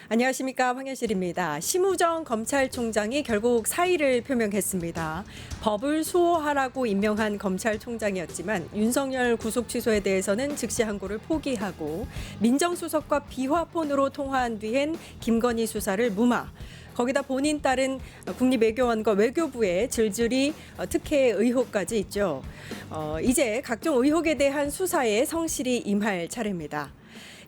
안녕하십니까, 황현실입니다. 심우정 검찰총장이 결국 사의를 표명했습니다. 법을 수호하라고 임명한 검찰총장이었지만 윤석열 구속 취소에 대해서는 즉시 항고를 포기하고 민정수석과 비화폰으로 통화한 뒤엔 김건희 수사를 무마. 거기다 본인 딸은 국립외교원과 외교부에 질질이 특혜 의혹까지 있죠. 이제 각종 의혹에 대한 수사에 성실히 임할 차례입니다.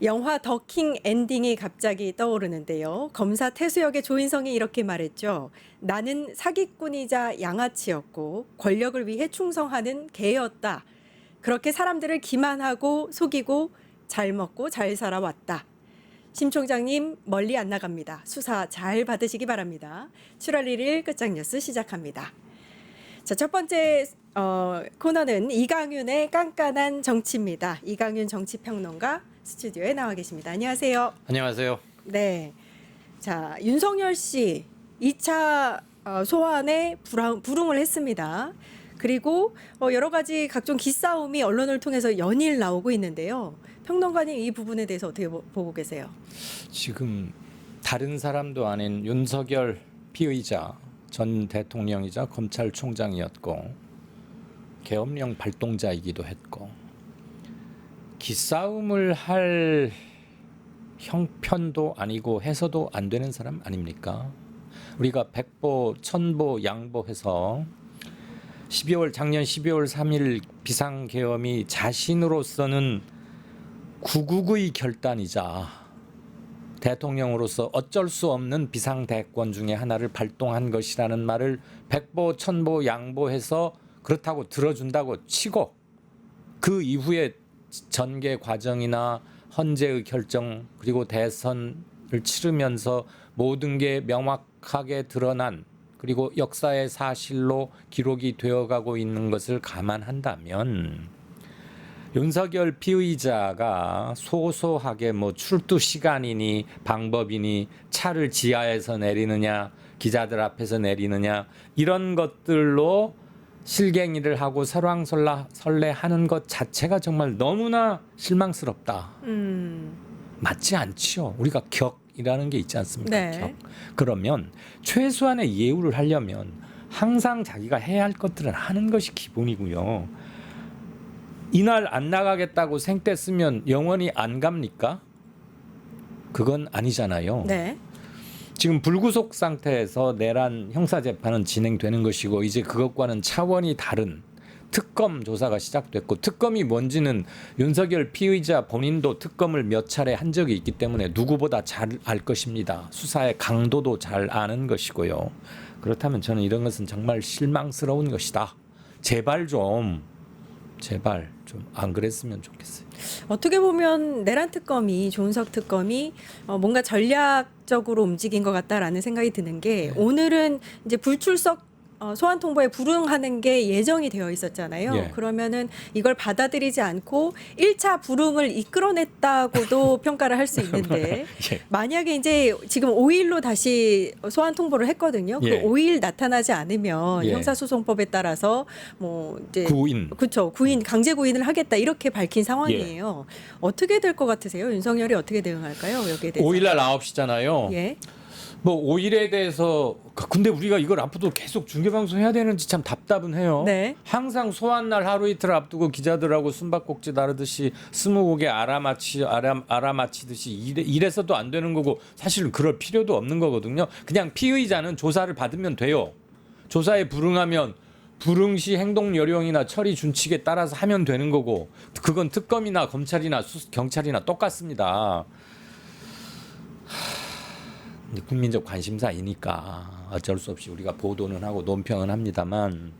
영화 더킹 엔딩이 갑자기 떠오르는데요. 검사 태수역의 조인성이 이렇게 말했죠. 나는 사기꾼이자 양아치였고 권력을 위해 충성하는 개였다. 그렇게 사람들을 기만하고 속이고 잘 먹고 잘 살아왔다. 심 총장님 멀리 안 나갑니다. 수사 잘 받으시기 바랍니다. 7월 1일 끝장뉴스 시작합니다. 자, 첫 번째 코너는 이강윤의 깐깐한 정치입니다. 이강윤 정치평론가 스튜디오에 나와 계십니다. 안녕하세요. 안녕하세요. 네. 자, 윤석열 씨 2차 소환에 불응을 했습니다. 그리고 여러 가지 각종 기싸움이 언론을 통해서 연일 나오고 있는데요. 평론가님 이 부분에 대해서 어떻게 보고 계세요? 지금 다른 사람도 아닌 윤석열 피의자 전 대통령이자 검찰총장이었고 계엄령 발동자이기도 했고 기싸움을 할 형편도 아니고 해서도 안 되는 사람 아닙니까? 우리가 백보, 천보, 양보해서 작년 12월 3일 비상계엄이 자신으로서는 구국의 결단이자 대통령으로서 어쩔 수 없는 비상대권 중에 하나를 발동한 것이라는 말을 백보, 천보, 양보해서 그렇다고 들어준다고 치고 그 이후에 전개 과정이나 헌재의 결정 그리고 대선을 치르면서 모든 게 명확하게 드러난 그리고 역사의 사실로 기록이 되어가고 있는 것을 감안한다면 윤석열 피의자가 소소하게 출두 시간이니 방법이니 차를 지하에서 내리느냐 기자들 앞에서 내리느냐 이런 것들로 실갱이를 하고 설왕설래하는 것 자체가 정말 너무나 실망스럽다. 맞지 않지요. 우리가 격이라는 게 있지 않습니까? 네. 격. 그러면 최소한의 예우를 하려면 항상 자기가 해야 할 것들은 하는 것이 기본이고요. 이날 안 나가겠다고 생떼 쓰면 영원히 안 갑니까? 그건 아니잖아요. 네. 지금 불구속 상태에서 내란 형사재판은 진행되는 것이고 이제 그것과는 차원이 다른 특검 조사가 시작됐고 특검이 뭔지는 윤석열 피의자 본인도 특검을 몇 차례 한 적이 있기 때문에 누구보다 잘 알 것입니다. 수사의 강도도 잘 아는 것이고요. 그렇다면 저는 이런 것은 정말 실망스러운 것이다. 제발 좀 안 그랬으면 좋겠어요. 어떻게 보면 내란 특검이 조은석 특검이 뭔가 전략적으로 움직인 것 같다라는 생각이 드는 게 오늘은 이제 불출석 소환 통보에 불응하는 게 예정이 되어 있었잖아요. 예. 그러면은 이걸 받아들이지 않고 1차 불응을 이끌어냈다고도 평가를 할 수 있는데 예. 만약에 이제 지금 5일로 다시 소환 통보를 했거든요. 예. 그 5일 나타나지 않으면 예. 형사소송법에 따라서 뭐 이제 구인. 그렇죠. 구인 강제 구인을 하겠다 이렇게 밝힌 상황이에요. 어떻게 될 것 같으세요? 윤석열이 어떻게 대응할까요? 여기에 대해서. 5일날 9시잖아요. 예. 뭐 5일에 대해서 근데 우리가 이걸 앞으로 계속 중계방송 해야 되는지 참 답답은 해요. 네. 항상 소환날 하루 이틀 앞두고 기자들하고 숨바꼭질 나르듯이 스무고개 알아맞히듯이 이래서도 안 되는 거고 사실은 그럴 필요도 없는 거거든요. 그냥 피의자는 조사를 받으면 돼요. 조사에 불응하면 불응 시 행동 요령이나 처리 준칙에 따라서 하면 되는 거고 그건 특검이나 검찰이나 경찰이나 똑같습니다. 국민적 관심사이니까 어쩔 수 없이 우리가 보도는 하고 논평은 합니다만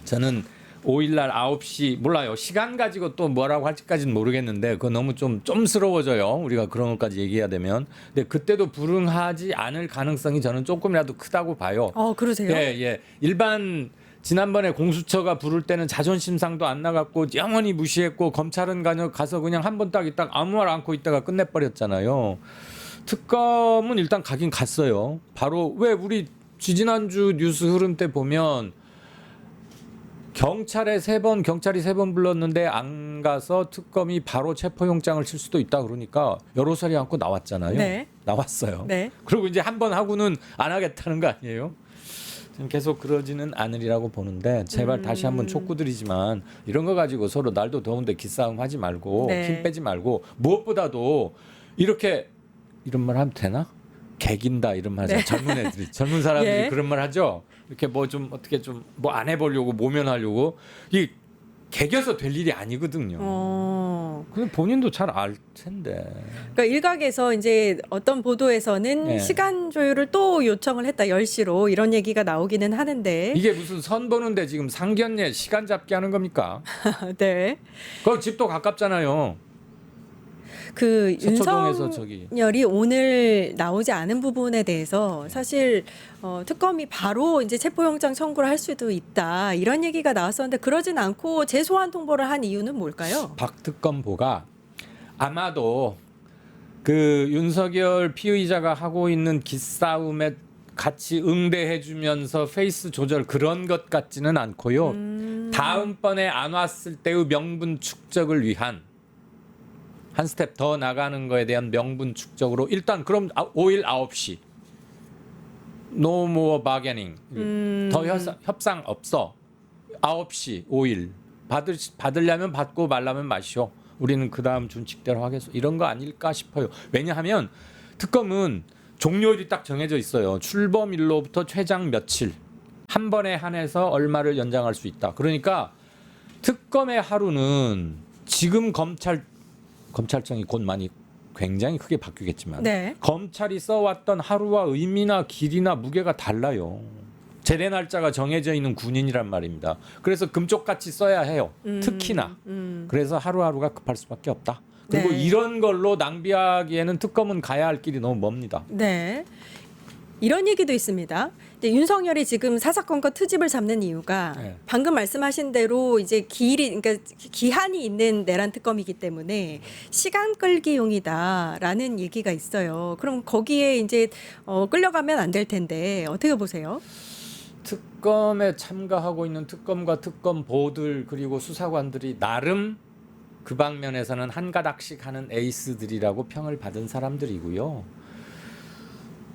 저는 5일날 9시 몰라요. 시간 가지고 또 뭐라고 할지까지는 모르겠는데 그거 너무 좀 쫌스러워져요. 우리가 그런 것까지 얘기해야 되면. 근데 그때도 불응하지 않을 가능성이 저는 조금이라도 크다고 봐요. 그러세요? 예. 일반 지난번에 공수처가 부를 때는 자존심상도 안 나갔고 영원히 무시했고 검찰은 가서 그냥 한 번 딱 있다가 아무 말 않고 있다가 끝내버렸잖아요. 특검은 일단 가긴 갔어요. 바로 왜 우리 지지난주 뉴스 흐름 때 보면 경찰이 3번 불렀는데 안 가서 특검이 바로 체포영장을 칠 수도 있다 그러니까 여러 사리 않고 나왔잖아요. 네. 나왔어요. 네. 그리고 이제 한 번 하고는 안 하겠다는 거 아니에요? 저는 계속 그러지는 않으리라고 보는데 제발 다시 한번 촉구드리지만 이런 거 가지고 서로 날도 더운데 기싸움 하지 말고 네. 힘 빼지 말고 무엇보다도 이렇게 이런 말 하면 되나? 개긴다 이런 말 하죠. 네. 젊은 애들이 젊은 사람들이 예. 그런 말 하죠. 이렇게 뭐 좀 어떻게 좀 뭐 안 해보려고 모면하려고 이 개겨서 될 일이 아니거든요. 근데 본인도 잘 알 텐데. 그러니까 일각에서 이제 어떤 보도에서는 네. 시간 조율을 또 요청을 했다 10시로 이런 얘기가 나오기는 하는데 이게 무슨 선 보는데 지금 상견례 시간 잡기 하는 겁니까? 네. 그 집도 가깝잖아요. 그 서초동에서 저기. 윤석열이 오늘 나오지 않은 부분에 대해서 사실 특검이 바로 이제 체포영장 청구를 할 수도 있다 이런 얘기가 나왔었는데 그러진 않고 재소환 통보를 한 이유는 뭘까요? 박 특검보가 아마도 그 윤석열 피의자가 하고 있는 기싸움에 같이 응대해주면서 페이스 조절 그런 것 같지는 않고요. 다음번에 안 왔을 때의 명분 축적을 위한 한 스텝 더 나가는 거에 대한 명분 축적으로 일단 그럼 5일 9시 No more bargaining 더 협상 없어 9시 5일 받으려면 받고 말라면 마시오 우리는 그 다음 준칙대로 하겠어 이런 거 아닐까 싶어요. 왜냐하면 특검은 종료일이 딱 정해져 있어요. 출범일로부터 최장 며칠 한 번에 한해서 얼마를 연장할 수 있다. 그러니까 특검의 하루는 지금 검찰청이 곧 많이 굉장히 크게 바뀌겠지만 네. 검찰이 써왔던 하루와 의미나 길이나 무게가 달라요. 제대 날짜가 정해져 있는 군인이란 말입니다. 그래서 금쪽같이 써야 해요. 특히나. 그래서 하루하루가 급할 수밖에 없다. 그리고 네. 이런 걸로 낭비하기에는 특검은 가야 할 길이 너무 멉니다. 네. 이런 얘기도 있습니다. 근데 윤석열이 지금 사사건건 트집을 잡는 이유가 네. 방금 말씀하신 대로 이제 그러니까 기한이 있는 내란 특검이기 때문에 시간 끌기용이다라는 얘기가 있어요. 그럼 거기에 이제 끌려가면 안 될 텐데 어떻게 보세요? 특검에 참가하고 있는 특검과 특검보들 그리고 수사관들이 나름 그 방면에서는 한 가닥씩 하는 에이스들이라고 평을 받은 사람들이고요.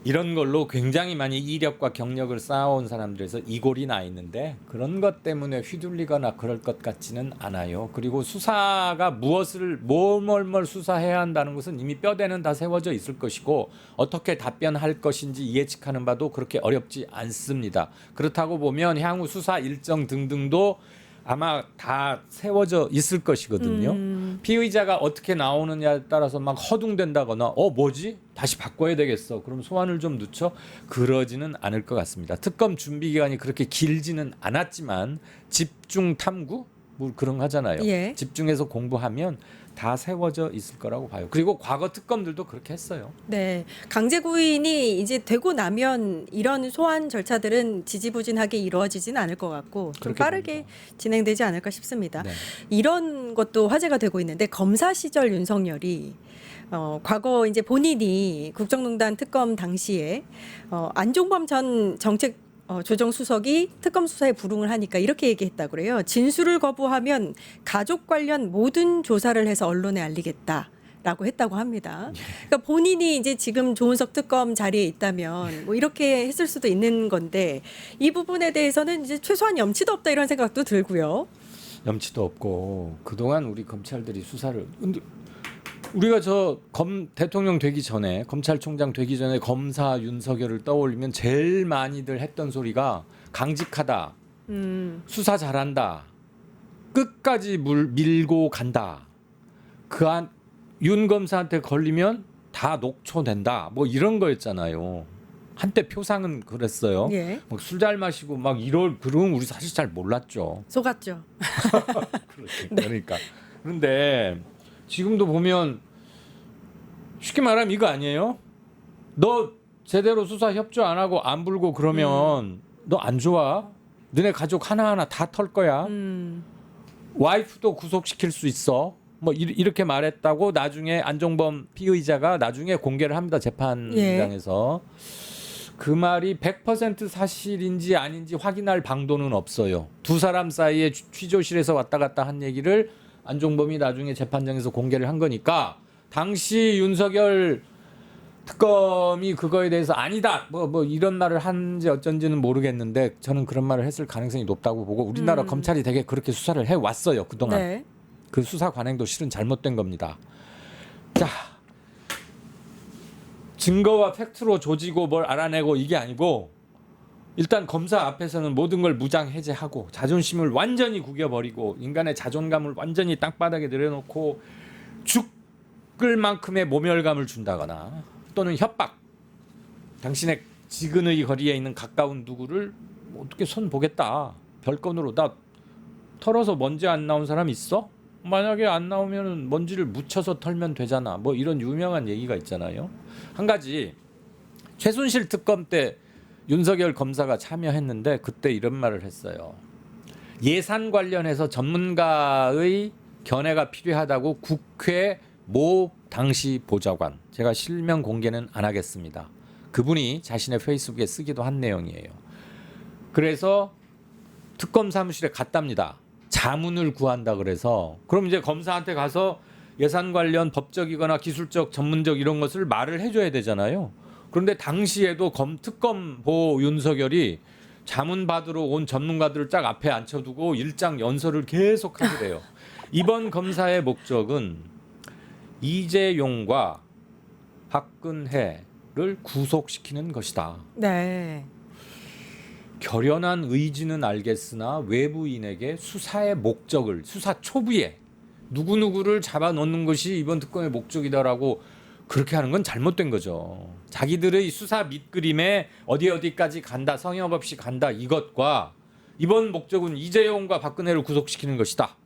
이런 걸로 굉장히 많이 이력과 경력을 쌓아온 사람들에서 이골이 나 있는데 그런 것 때문에 휘둘리거나 그럴 것 같지는 않아요. 그리고 수사가 뭘 수사해야 한다는 것은 이미 뼈대는 다 세워져 있을 것이고 어떻게 답변할 것인지 예측하는 바도 그렇게 어렵지 않습니다. 그렇다고 보면 향후 수사 일정 등등도 아마 다 세워져 있을 것이거든요. 피의자가 어떻게 나오느냐에 따라서 막 허둥댄다거나 뭐지? 다시 바꿔야 되겠어. 그럼 소환을 좀 늦춰? 그러지는 않을 것 같습니다. 특검 준비 기간이 그렇게 길지는 않았지만 집중 탐구? 뭐 그런 거 하잖아요. 예. 집중해서 공부하면 다 세워져 있을 거라고 봐요. 그리고 과거 특검들도 그렇게 했어요. 네. 강제 구인이 이제 되고 나면 이런 소환 절차들은 지지부진하게 이루어지지는 않을 것 같고 좀 그렇게 빠르게 봅니다. 진행되지 않을까 싶습니다. 네. 이런 것도 화제가 되고 있는데 검사 시절 윤석열이 과거 이제 본인이 국정농단 특검 당시에 안종범 전 정책 조정수석이 특검 수사에 불응을 하니까 이렇게 얘기했다고 그래요. 진술을 거부하면 가족 관련 모든 조사를 해서 언론에 알리겠다. 라고 했다고 합니다. 그러니까 본인이 이제 지금 조은석 특검 자리에 있다면 뭐 이렇게 했을 수도 있는 건데 이 부분에 대해서는 이제 최소한 염치도 없다 이런 생각도 들고요. 염치도 없고 그동안 우리 검찰들이 수사를 근데 우리가 대통령 되기 전에 검찰총장 되기 전에 검사 윤석열을 떠올리면 제일 많이들 했던 소리가 강직하다, 수사 잘한다, 끝까지 밀고 간다. 윤 검사한테 걸리면 다 녹초된다. 뭐 이런 거였잖아요. 한때 표상은 그랬어요. 예. 술 잘 마시고 막 그런 우리 사실 잘 몰랐죠. 속았죠. 그러니까. 그런데 지금도 보면 쉽게 말하면 이거 아니에요? 너 제대로 수사 협조 안 하고 안 불고 그러면 너 안 좋아? 너네 가족 하나하나 다 털 거야. 와이프도 구속시킬 수 있어. 뭐 이렇게 말했다고 나중에 안종범 피의자가 나중에 공개를 합니다. 재판장에서. 그 말이 100% 사실인지 아닌지 확인할 방도는 없어요. 두 사람 사이에 취조실에서 왔다 갔다 한 얘기를 안종범이 나중에 재판장에서 공개를 한 거니까 당시 윤석열 특검이 그거에 대해서 아니다 뭐 이런 말을 한지 어쩐지는 모르겠는데 저는 그런 말을 했을 가능성이 높다고 보고 우리나라 검찰이 되게 그렇게 수사를 해왔어요 그동안. 네. 그 수사 관행도 실은 잘못된 겁니다. 자, 증거와 팩트로 조지고 뭘 알아내고 이게 아니고 일단 검사 앞에서는 모든 걸 무장 해제하고 자존심을 완전히 구겨버리고 인간의 자존감을 완전히 땅바닥에 내려놓고 죽을 만큼의 모멸감을 준다거나 또는 협박, 당신의 지근의 거리에 있는 가까운 누구를 어떻게 손 보겠다, 별건으로 나 털어서 먼지 안 나온 사람 있어? 만약에 안 나오면 먼지를 묻혀서 털면 되잖아. 뭐 이런 유명한 얘기가 있잖아요. 한 가지 최순실 특검 때 윤석열 검사가 참여했는데 그때 이런 말을 했어요. 예산 관련해서 전문가의 견해가 필요하다고 국회 모 당시 보좌관, 제가 실명 공개는 안 하겠습니다. 그분이 자신의 페이스북에 쓰기도 한 내용이에요. 그래서 특검 사무실에 갔답니다. 자문을 구한다 그래서 그럼 이제 검사한테 가서 예산 관련 법적이거나 기술적 전문적 이런 것을 말을 해줘야 되잖아요. 그런데 당시에도 특검보 윤석열이 자문 받으러 온 전문가들을 쫙 앞에 앉혀두고 일장 연설을 계속 하더래요. 이번 검사의 목적은 이재용과 박근혜를 구속시키는 것이다. 네. 결연한 의지는 알겠으나 외부인에게 수사의 목적을 수사 초부에 누구누구를 잡아놓는 것이 이번 특검의 목적이다라고 그렇게 하는 건 잘못된 거죠. 자기들의 수사 밑그림에 어디까지 간다, 성역 없이 간다 이것과 이번 목적은 이재용과 박근혜를 구속시키는 것이다.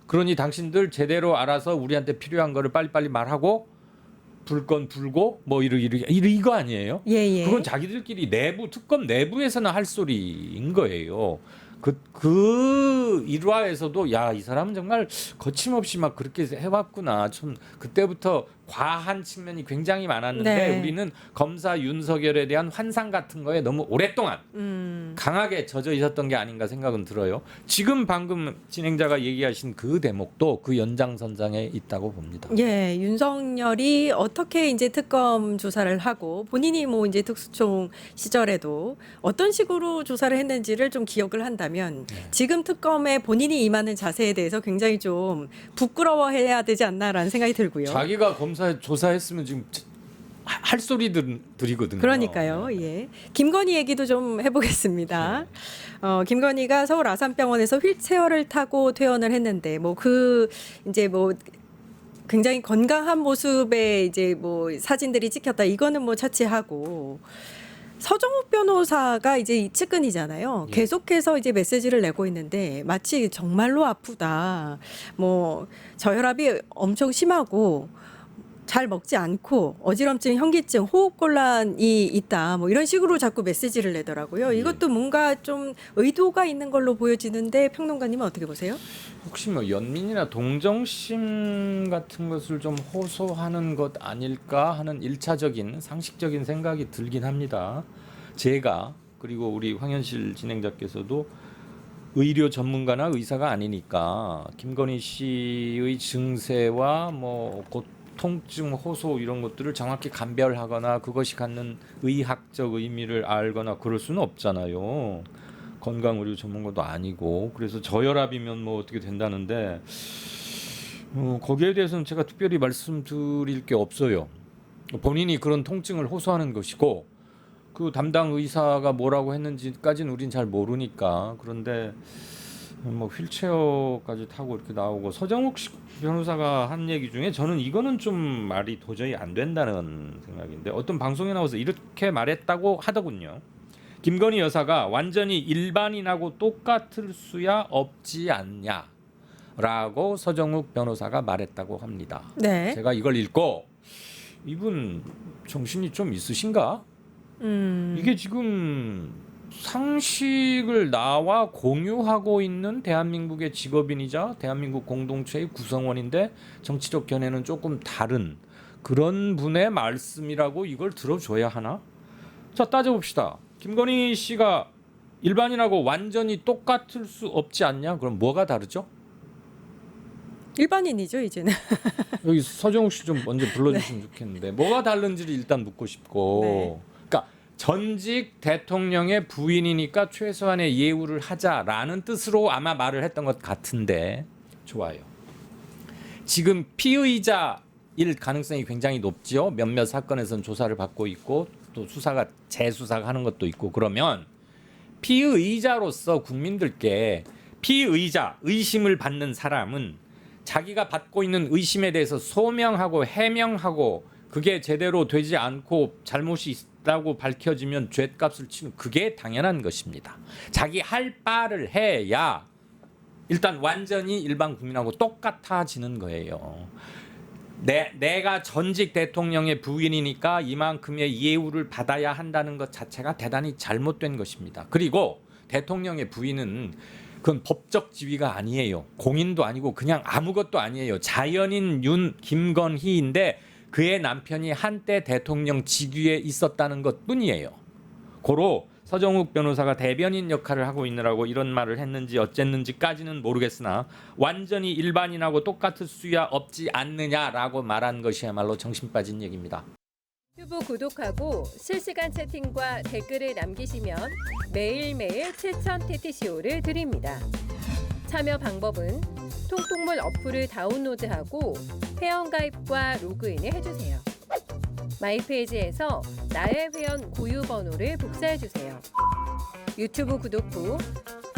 그러니 당신들 제대로 알아서 우리한테 필요한 거를 빨리빨리 말하고 불 건 불고 뭐 이거 아니에요? 예. 그건 자기들끼리 특검 내부에서는 할 소리인 거예요. 그 일화에서도 야, 이 사람은 정말 거침없이 막 그렇게 해왔구나. 좀 그때부터 과한 측면이 굉장히 많았는데 네. 우리는 검사 윤석열에 대한 환상 같은 거에 너무 오랫동안 강하게 젖어 있었던 게 아닌가 생각은 들어요. 지금 방금 진행자가 얘기하신 그 대목도 그 연장선상에 있다고 봅니다. 예, 윤석열이 어떻게 이제 특검 조사를 하고 본인이 뭐 이제 특수총 시절에도 어떤 식으로 조사를 했는지를 좀 기억을 한다면 지금 특검에 본인이 임하는 자세에 대해서 굉장히 좀 부끄러워해야 되지 않나라는 생각이 들고요. 자기가 검사 조사했으면 지금 할 소리들이거든요. 그러니까요. 예. 김건희 얘기도 좀 해보겠습니다. 김건희가 서울 아산병원에서 휠체어를 타고 퇴원을 했는데 이제 굉장히 건강한 모습의 이제 사진들이 찍혔다. 이거는 차치하고 서정욱 변호사가 이제 이 측근이잖아요. 예. 계속해서 이제 메시지를 내고 있는데 마치 정말로 아프다. 저혈압이 엄청 심하고 잘 먹지 않고 어지럼증, 현기증, 호흡곤란이 있다. 이런 식으로 자꾸 메시지를 내더라고요. 이것도 뭔가 좀 의도가 있는 걸로 보여지는데 평론가님은 어떻게 보세요? 혹시 연민이나 동정심 같은 것을 좀 호소하는 것 아닐까 하는 일차적인 상식적인 생각이 들긴 합니다. 제가 그리고 우리 황현실 진행자께서도 의료 전문가나 의사가 아니니까 김건희 씨의 증세와 통증 호소 이런 것들을 정확히 감별하거나 그것이 갖는 의학적 의미를 알거나 그럴 수는 없잖아요. 건강 의료 전문가도 아니고. 그래서 저혈압이면 어떻게 된다는데 거기에 대해서는 제가 특별히 말씀드릴 게 없어요. 본인이 그런 통증을 호소하는 것이고 그 담당 의사가 뭐라고 했는지까지는 우린 잘 모르니까. 그런데 휠체어까지 타고 이렇게 나오고 서정욱 변호사가 한 얘기 중에 저는 이거는 좀 말이 도저히 안 된다는 생각인데 어떤 방송에 나와서 이렇게 말했다고 하더군요. 김건희 여사가 완전히 일반인하고 똑같을 수야 없지 않냐라고 서정욱 변호사가 말했다고 합니다. 네. 제가 이걸 읽고 이분 정신이 좀 있으신가? 이게 지금 상식을 나와 공유하고 있는 대한민국의 직업인이자 대한민국 공동체의 구성원인데 정치적 견해는 조금 다른 그런 분의 말씀이라고 이걸 들어줘야 하나? 자, 따져봅시다. 김건희 씨가 일반인하고 완전히 똑같을 수 없지 않냐? 그럼 뭐가 다르죠? 일반인이죠, 이제는. 여기 서정욱 씨 좀 먼저 불러주시면 좋겠는데 뭐가 다른지를 일단 묻고 싶고, 네. 그러니까 전직 대통령의 부인이니까 최소한의 예우를 하자라는 뜻으로 아마 말을 했던 것 같은데, 좋아요. 지금 피의자일 가능성이 굉장히 높지요. 몇몇 사건에서는 조사를 받고 있고 또 수사가 재수사가 하는 것도 있고. 그러면 피의자로서 국민들께 피의자 의심을 받는 사람은 자기가 받고 있는 의심에 대해서 소명하고 해명하고 그게 제대로 되지 않고 잘못이 있다고 밝혀지면 죗값을 치는, 그게 당연한 것입니다. 자기 할 바를 해야 일단 완전히 일반 국민하고 똑같아지는 거예요. 내가 전직 대통령의 부인이니까 이만큼의 예우를 받아야 한다는 것 자체가 대단히 잘못된 것입니다. 그리고 대통령의 부인은 그건 법적 지위가 아니에요. 공인도 아니고 그냥 아무것도 아니에요. 자연인 김건희인데 그의 남편이 한때 대통령 직위에 있었다는 것뿐이에요. 고로 서정욱 변호사가 대변인 역할을 하고 있느라고 이런 말을 했는지 어쨌는지까지는 모르겠으나 완전히 일반인하고 똑같을 수야 없지 않느냐라고 말한 것이야말로 정신 빠진 얘기입니다. 유튜브 구독하고 실시간 채팅과 댓글을 남기시면 매일매일 7,000TTCO를 드립니다. 참여 방법은 통통물 어플을 다운로드하고 회원가입과 로그인을 해주세요. 마이페이지에서 나의 회원 고유 번호를 복사해주세요. 유튜브 구독 후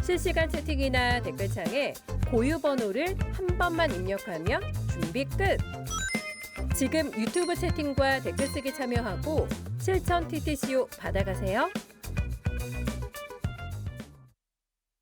실시간 채팅이나 댓글창에 고유 번호를 한 번만 입력하면 준비 끝! 지금 유튜브 채팅과 댓글 쓰기 참여하고 7,000TTCO 받아가세요.